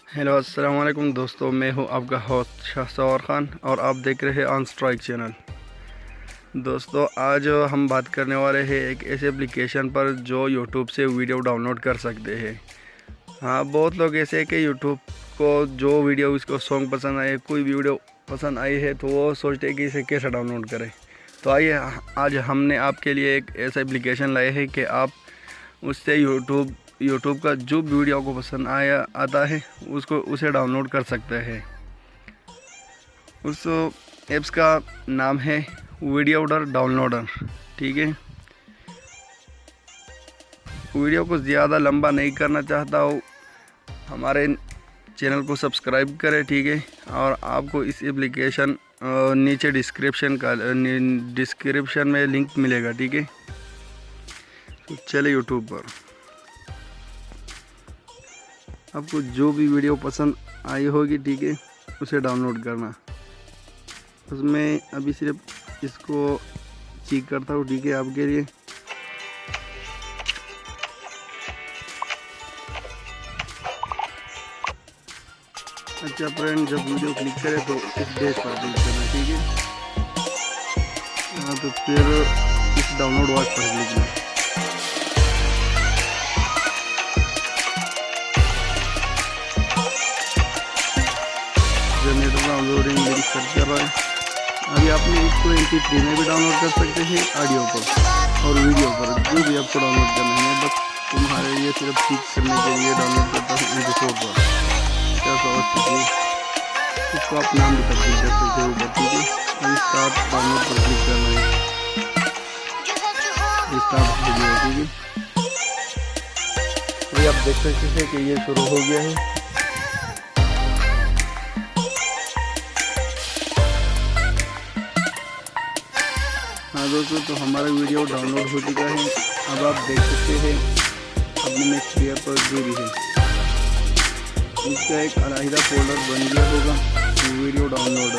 Hello अस्सलाम वालेकुम दोस्तों, मैं हूं आपका होस्ट शाहसवार ख़ान और आप देख रहे हैं ऑन स्ट्राइक चैनल। दोस्तों, आज हम बात करने वाले हैं एक ऐसे एप्लीकेशन पर जो यूट्यूब से वीडियो डाउनलोड कर सकते हैं। हाँ, बहुत लोग ऐसे हैं कि यूट्यूब को जो वीडियो उसको सॉन्ग पसंद आए, कोई भी वीडियो पसंद आई है तो वो सोचते हैं कि इसे कैसे डाउनलोड करें। तो आइए, आज हमने आपके लिए एक ऐसा एप्लीकेशन लाए हैं कि आप उससे यूट्यूब का जो वीडियो को पसंद आता है उसे डाउनलोड कर सकते हैं। उस ऐप्स का नाम है वीडियोडर डाउनलोडर। ठीक है, वीडियो को ज़्यादा लंबा नहीं करना चाहता हो, हमारे चैनल को सब्सक्राइब करें। ठीक है, और आपको इस एप्लीकेशन नीचे डिस्क्रिप्शन में लिंक मिलेगा। ठीक है, तो चले यूट्यूब पर। आपको जो भी वीडियो पसंद आई होगी, ठीक है, उसे डाउनलोड करना। उसमें अभी सिर्फ इसको चेक करता हूँ। ठीक है, आपके लिए अच्छा फ्रेंड, जब वीडियो क्लिक करें तो इस डैश पर क्लिक करना। ठीक है, तो फिर इस डाउनलोड वॉच पर क्लिक करना। जनरेटर डाउनलोडिंग मेरी सर्च कर रहा है। अभी आपने इसको MP3 में भी डाउनलोड कर सकते हैं, ऑडियो पर और वीडियो पर, जो भी आपको डाउनलोड करना है। मैं बस तुम्हारे लिए सिर्फ चीज करने के लिए डाउनलोड करता हूँ MP4 पर 480। इसको आप नाम भी तब्दील कर सकते हो ऊपर। ठीक है, अभी स्टार्ट डाउनलोड पर क्लिक करना है। Start video. ठीक है, अभी आप देख सकते हैं कि ये शुरू हो गया है। हाँ दोस्तों, तो हमारा वीडियो डाउनलोड हो चुका है। अब आप देख सकते हैं अपने में क्लियर पर जो भी है इसका एक अलग फोल्डर बन गया होगा, वीडियो डाउनलोड।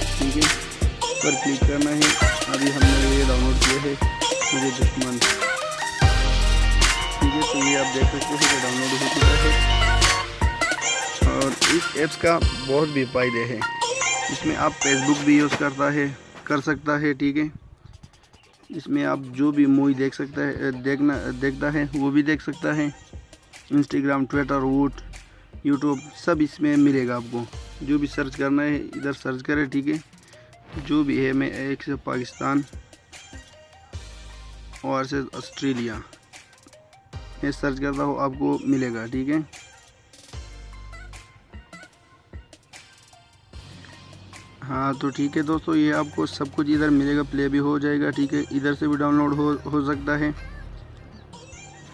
ठीक है, पर क्लिक करना है। अभी हमने ये डाउनलोड किया है मुझे दुश्मन। ठीक है, तो ये आप देख सकते हैं कि डाउनलोड हो चुका है। और इस ऐप्स का बहुत भी फायदे हैं। इसमें आप फेसबुक भी यूज़ कर सकता है। ठीक है, इसमें आप जो भी मूवी देखता है वो भी देख सकता है। इंस्टाग्राम, ट्विटर, वूट, यूट्यूब सब इसमें मिलेगा। आपको जो भी सर्च करना है इधर सर्च करें। ठीक है, जो भी है, मैं एक से पाकिस्तान और से ऑस्ट्रेलिया मैं सर्च करता हूँ, आपको मिलेगा। ठीक है, हाँ तो ठीक है दोस्तों, ये आपको सब कुछ इधर मिलेगा, प्ले भी हो जाएगा। ठीक है, इधर से भी डाउनलोड हो सकता है।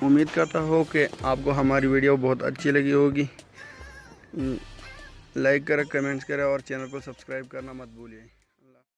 उम्मीद करता हूँ कि आपको हमारी वीडियो बहुत अच्छी लगी होगी। लाइक करें, कमेंट्स करें और चैनल को सब्सक्राइब करना मत भूलिए।